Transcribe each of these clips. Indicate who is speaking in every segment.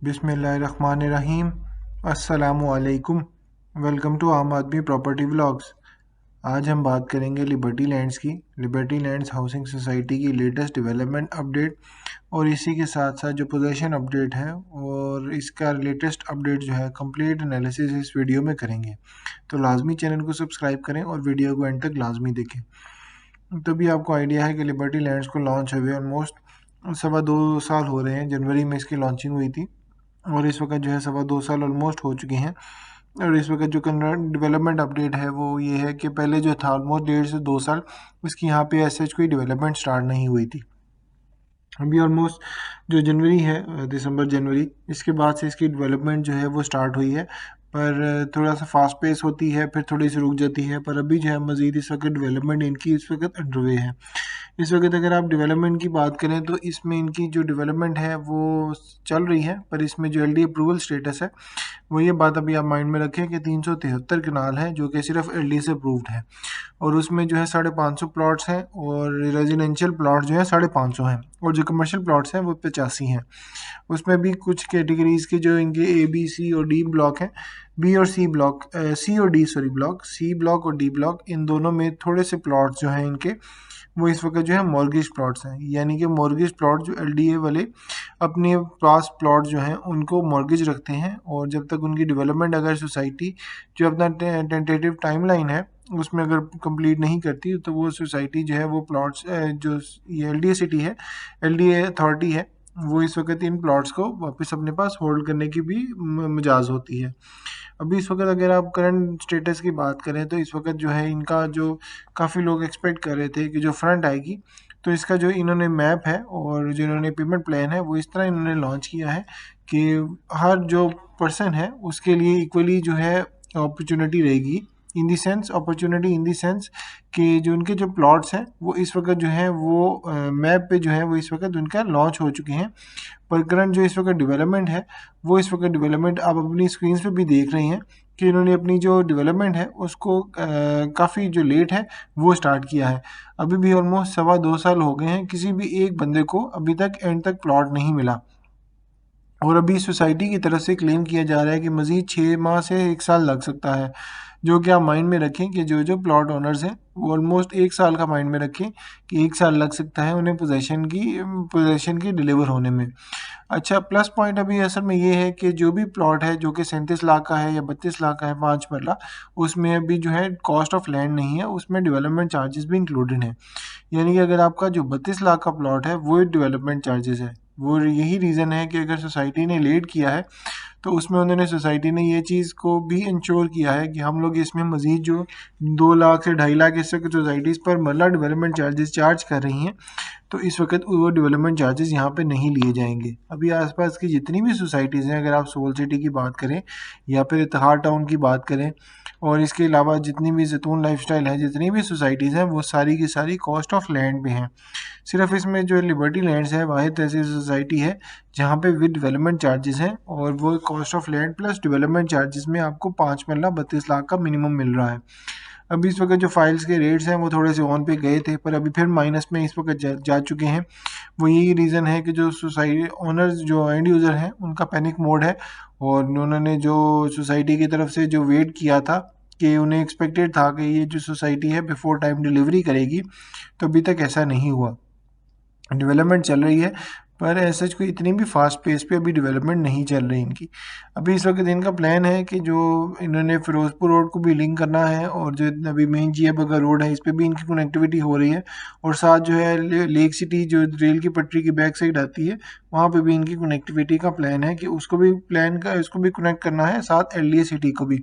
Speaker 1: बिस्मिल्लाहिर्रहमानिर्रहीम। अस्सलामुअलैकुम। Welcome to आम आदमी प्रॉपर्टी व्लॉग्स। आज हम बात करेंगे लिबर्टी लैंड्स की। लिबर्टी लैंड्स हाउसिंग सोसाइटी की लेटेस्ट डेवलपमेंट अपडेट और इसी के साथ साथ जो पोजीशन अपडेट है और इसका लेटेस्ट अपडेट जो है कंप्लीट एनालिसिस इस वीडियो में करेंगे। तो लाजमी चैनल को सब्सक्राइब करें और वीडियो को एंड तक लाजमी देखें। तभी आपको आइडिया है कि लिबर्टी लैंड्स को लॉन्च हुए ऑलमोस्ट 2.25 साल हो रहे हैं। जनवरी में इसकी लॉन्चिंग हुई थी और इस वक्त जो है 2.25 साल ऑलमोस्ट हो चुके हैं। और इस वक्त जो डेवलपमेंट अपडेट है वो ये है कि पहले जो था ऑलमोस्ट 1.5 से 2 साल इसकी यहाँ पे ऐसे कोई डेवलपमेंट स्टार्ट नहीं हुई थी। अभी ऑलमोस्ट जो जनवरी है, दिसंबर जनवरी, इसके बाद से इसकी डेवलपमेंट जो है वो स्टार्ट हुई है, पर थोड़ा सा फास्ट पेस होती है, फिर थोड़ी सी रुक जाती है। पर अभी जो है मज़ीद इस वक्त डेवलपमेंट इनकी इस वक्त अंडरवे है। इस वक्त अगर आप डेवलपमेंट की बात करें तो इसमें इनकी जो डेवलपमेंट है वो चल रही है, पर इसमें जो एलडी अप्रूवल स्टेटस है वो ये बात अभी आप माइंड में रखें कि 373 कनाल है जो कि सिर्फ एलडी से अप्रूव्ड है, और उसमें जो है 550 प्लॉट्स हैं और रेजिडेंशियल प्लॉट जो है 550 हैं, और जो कमर्शियल प्लॉट्स हैं वो 85 हैं। उसमें भी कुछ कैटेगरीज के जो इनके ए बी सी और डी ब्लॉक हैं, बी और सी ब्लॉक, सी और D sorry block, C block और डी ब्लॉक, इन दोनों में थोड़े से प्लॉट्स जो हैं इनके वो इस वक्त जो है मॉर्गेज प्लॉट्स हैं। यानी कि मॉर्गेज प्लॉट जो एलडीए वाले अपने पास प्लॉट जो हैं उनको मॉर्गेज रखते हैं, और जब तक उनकी डेवलपमेंट अगर सोसाइटी जो अपना टेंटेटिव टाइमलाइन है उसमें अगर कंप्लीट नहीं करती तो वो सोसाइटी जो है वो प्लॉट्स जो ये एलडीए सिटी है, एलडीए अथॉरिटी है, वो इस वक्त इन प्लॉट्स को वापस अपने पास होल्ड करने की भी मजाज होती है। अभी इस वक्त अगर आप करंट स्टेटस की बात करें तो इस वक्त जो है इनका जो काफ़ी लोग एक्सपेक्ट कर रहे थे कि जो फ्रंट आएगी, तो इसका जो इन्होंने मैप है और जो इन्होंने पेमेंट प्लान है वो इस तरह इन्होंने लॉन्च किया है कि हर जो पर्सन है उसके लिए इक्वली जो है अपॉर्चुनिटी रहेगी। In the sense opportunity in the sense कि जो उनके जो प्लॉट्स हैं वो इस वक्त जो है वो मैप पे जो है वो इस वक्त उनका लॉन्च हो चुके हैं। पर करंट जो इस वक्त डेवलपमेंट है वो इस वक्त डेवलपमेंट आप अपनी स्क्रीन पे भी देख रहे हैं कि इन्होंने अपनी जो डेवलपमेंट है उसको काफ़ी जो लेट है वो स्टार्ट किया है। अभी भी ऑलमोस्ट 2.25 साल हो गए हैं, किसी भी एक बंदे को अभी तक एंड तक प्लॉट नहीं मिला, और अभी सोसाइटी की तरफ से क्लेम किया जा रहा है कि मज़ीद 6 माह से 1 साल लग सकता है। जो कि आप माइंड में रखें कि जो जो प्लॉट ओनर्स हैं वो ऑलमोस्ट 1 साल का माइंड में रखें कि 1 साल लग सकता है उन्हें पोजेशन की डिलीवर होने में। अच्छा, प्लस पॉइंट अभी असल में ये है कि जो भी प्लॉट है जो कि 37 लाख का है या 32 लाख का है 5 मरला, उसमें अभी जो है कॉस्ट ऑफ लैंड नहीं है, उसमें डेवलपमेंट चार्जेस भी इंक्लूडेड हैं। यानी कि अगर आपका जो 32 लाख का प्लॉट है वो डेवलपमेंट चार्जेस है। वो यही रीज़न है कि अगर सोसाइटी ने लेट किया है तो उसमें उन्होंने सोसाइटी ने ये चीज़ को भी इंश्योर किया है कि हम लोग इसमें मज़ीद जो 2 लाख से 2.5 लाख इस वक्त सोसाइटीज़ पर मरला डेवलपमेंट चार्जेस चार्ज कर रही हैं, तो इस वक्त वो डेवलपमेंट चार्जेस यहाँ पे नहीं लिए जाएंगे। अभी आसपास की जितनी भी सोसाइटीज़ हैं, अगर आप सोल सिटी की बात करें या फिर इत्तेहाद टाउन की बात करें, और इसके अलावा जितनी भी जैतून लाइफस्टाइल है, जितनी भी सोसाइटीज़ हैं वो सारी की सारी कॉस्ट ऑफ लैंड पे हैं। सिर्फ इसमें जो लिबर्टी लैंड्स है वाहिद ऐसी सोसाइटी है जहाँ पे विद डेवलपमेंट चार्जेस हैं, और वो cost of land plus development charges में आपको 5 मरला 32 लाख का मिनिमम मिल रहा है। अभी इस वक्त जो फाइल्स के रेट्स हैं वो थोड़े से ऑन पे गए थे, पर अभी फिर माइनस में इस वक्त जा चुके हैं। वो यही रीज़न है कि जो सोसाइटी ओनर्स जो एंड यूज़र हैं उनका पैनिक मोड है, और उन्होंने जो सोसाइटी की तरफ से जो वेट किया था कि उन्हें एक्सपेक्टेड था कि ये जो सोसाइटी है बिफोर टाइम डिलीवरी करेगी, तो अभी तक ऐसा नहीं हुआ। डेवलपमेंट चल रही है पर ऐसा कोई इतनी भी फास्ट पेस पे अभी डेवलपमेंट नहीं चल रही इनकी। अभी इस वक्त इनका प्लान है कि जो इन्होंने फिरोजपुर रोड को भी लिंक करना है, और जो अभी मेन जिया बगर रोड है इस पर भी इनकी कनेक्टिविटी हो रही है, और साथ जो है लेक सिटी जो रेल की पटरी की बैक साइड आती है वहाँ पे भी इनकी कनेक्टिविटी का प्लान है कि उसको भी कनेक्ट करना है, साथ एलडीए सिटी को भी।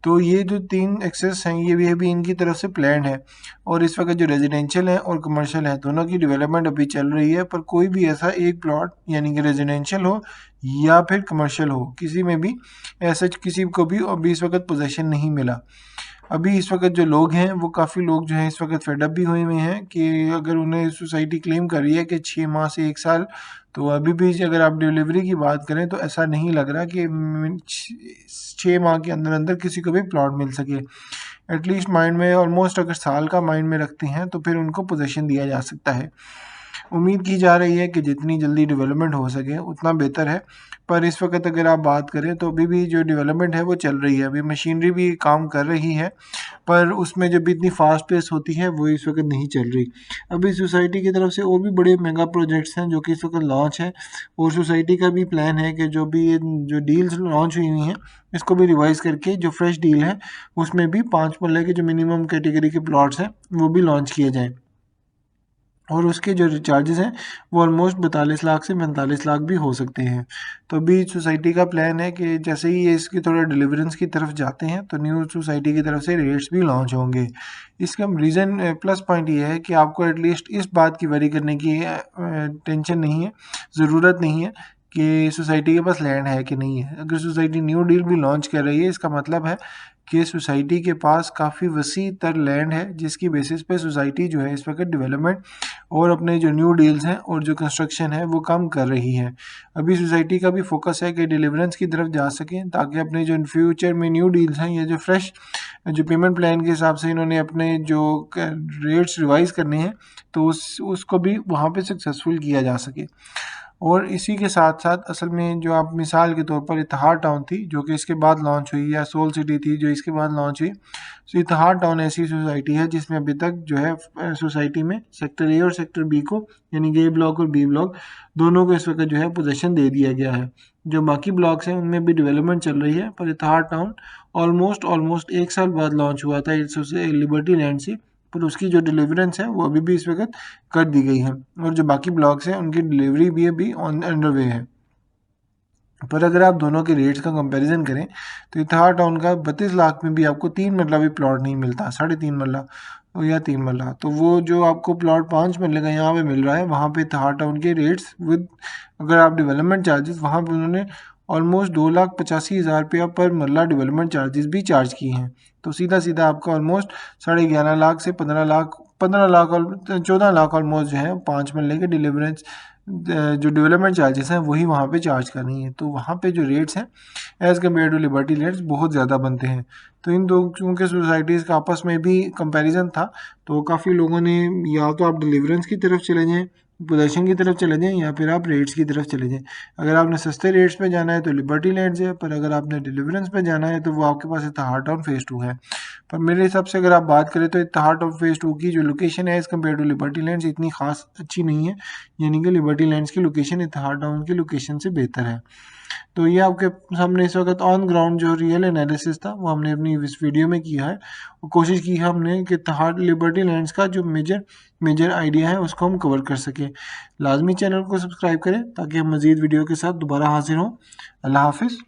Speaker 1: तो ये जो 3 एक्सेस हैं ये भी इनकी तरफ से प्लान है, और इस वक्त जो रेजिडेंशियल है और कमर्शियल है दोनों की डेवलपमेंट अभी चल रही है, पर कोई भी ऐसा एक प्लॉट यानी कि रेजिडेंशियल हो या फिर कमर्शियल हो, किसी में भी ऐसा किसी को भी अभी इस वक्त पोजेशन नहीं मिला। अभी इस वक्त जो लोग हैं वो काफ़ी लोग जो हैं इस वक्त फेडअप भी हुए हुए हैं कि अगर उन्हें सोसाइटी क्लेम कर रही है कि 6 माह से 1 साल, तो अभी भी अगर आप डिलीवरी की बात करें तो ऐसा नहीं लग रहा कि 6 माह के अंदर अंदर किसी को भी प्लॉट मिल सके। एटलीस्ट माइंड में ऑलमोस्ट अगर साल का माइंड में रखते हैं तो फिर उनको पोजीशन दिया जा सकता है। उम्मीद की जा रही है कि जितनी जल्दी डेवलपमेंट हो सके उतना बेहतर है, पर इस वक्त अगर आप बात करें तो अभी भी जो डेवलपमेंट है वो चल रही है, अभी मशीनरी भी काम कर रही है, पर उसमें जब इतनी फास्ट पेस होती है वो इस वक्त नहीं चल रही। अभी सोसाइटी की तरफ से और भी बड़े मेगा प्रोजेक्ट्स हैं जो कि इस वक्त लॉन्च है, और सोसाइटी का भी प्लान है कि जो भी ये जो डील्स लॉन्च हुई हुई हैं इसको भी रिवाइज करके जो फ्रेश डील है उसमें भी 5 मरले के जो मिनिमम कैटेगरी के प्लॉट्स हैं वो भी लॉन्च किए जाएँ, और उसके जो चार्जेस हैं वो ऑलमोस्ट 42 लाख से 45 लाख भी हो सकते हैं। तो अभी सोसाइटी का प्लान है कि जैसे ही ये इसकी थोड़ा डिलीवरेंस की तरफ जाते हैं तो न्यू सोसाइटी की तरफ से रेट्स भी लॉन्च होंगे। इसका रीज़न प्लस पॉइंट ये है कि आपको एटलीस्ट इस बात की वरी करने की टेंशन नहीं है, ज़रूरत नहीं है कि सोसाइटी के पास लैंड है कि नहीं है। अगर सोसाइटी न्यू डील भी लॉन्च कर रही है इसका मतलब है कि सोसाइटी के पास काफ़ी वसी तर लैंड है, जिसकी बेसिस पे सोसाइटी जो है इस वक्त डेवलपमेंट और अपने जो न्यू डील्स हैं और जो कंस्ट्रक्शन है वो कम कर रही है। अभी सोसाइटी का भी फोकस है कि डिलीवरेंस की तरफ जा सकें, ताकि अपने जो इन फ्यूचर में न्यू डील्स हैं या जो फ्रेश जो पेमेंट प्लान के हिसाब से इन्होंने अपने जो रेट्स रिवाइज करने हैं तो उसको भी वहाँ पे सक्सेसफुल किया जा सके। और इसी के साथ साथ असल में जो आप मिसाल के तौर पर इतिहाद टाउन थी जो कि इसके बाद लॉन्च हुई, या सोल सिटी थी जो इसके बाद लॉन्च हुई, तो इतिहाद टाउन ऐसी सोसाइटी है जिसमें अभी तक जो है सोसाइटी में सेक्टर ए और सेक्टर बी को, यानी ए ब्लॉक और बी ब्लॉक दोनों को इस वक्त जो है पोजीशन दे दिया गया है। जो बाकी ब्लॉक्स हैं उनमें भी डेवलपमेंट चल रही है, पर इतिहाद टाउन ऑलमोस्ट 1 साल बाद लॉन्च हुआ था लिबर्टी लैंड से, पर उसकी जो डिलीवरेंस है वो अभी भी इस वक्त कर दी गई है, और जो बाकी ब्लॉक्स हैं उनकी डिलीवरी भी अभी ऑन अंडर वे है। पर अगर आप दोनों के रेट्स का कंपैरिजन करें तो इतिहाद टाउन का 32 लाख में भी आपको 3 मरला भी प्लॉट नहीं मिलता, 3.5 मरला या 3 मरला। तो वो जो आपको प्लॉट 5 मरले का यहाँ पे मिल रहा है, वहाँ पे इतिहाद टाउन के रेट्स विद अगर आप डेवलपमेंट चार्जेस वहाँ पे उन्होंने ऑलमोस्ट 2,85,000 रुपया पर मरला डेवलपमेंट चार्जेस भी चार्ज किए हैं। तो सीधा सीधा आपका ऑलमोस्ट 11.5 लाख से 15 लाख और 14 लाख ऑलमोस्ट जो है 5 मरले के डिलीवरेंस जो डेवलपमेंट चार्जेस हैं वही वहाँ पे चार्ज करनी है। तो वहाँ पे जो रेट्स हैं as compare to Liberty rates बहुत ज़्यादा बनते हैं। तो इन दो चूँकि सोसाइटीज़ का आपस में भी कंपैरिजन था, तो काफ़ी लोगों ने या तो आप डिलीवरेंस की तरफ चले जाएँ, पोजीशन की तरफ चले जाएँ, या फिर आप रेट्स की तरफ चले जाएँ। अगर आपने सस्ते रेट्स पे जाना है तो लिबर्टी लैंड्स है, पर अगर आपने डिलीवरेंस पे जाना है तो वो आपके पास इतिहाद टाउन फेज़ 2 है। पर मेरे हिसाब से अगर आप बात करें तो इतिहाद टाउन फेज़ 2 की जो लोकेशन है as compare to Liberty Lands इतनी खास अच्छी नहीं है, यानी कि लिबर्टी लैंड्स की लोकेशन इतिहाद टाउन की लोकेशन से बेहतर है। तो ये आपके सामने इस वक्त ऑन ग्राउंड जो रियल एनालिसिस था वो हमने अपनी इस वीडियो में किया है, और कोशिश की है हमने कि इतिहाद लिबर्टी लैंड्स का जो मेजर आइडिया है उसको हम कवर कर सकें। लाजमी चैनल को सब्सक्राइब करें ताकि हम मज़ीद वीडियो के साथ दोबारा हाजिर हों। अल्लाह हाफिज़।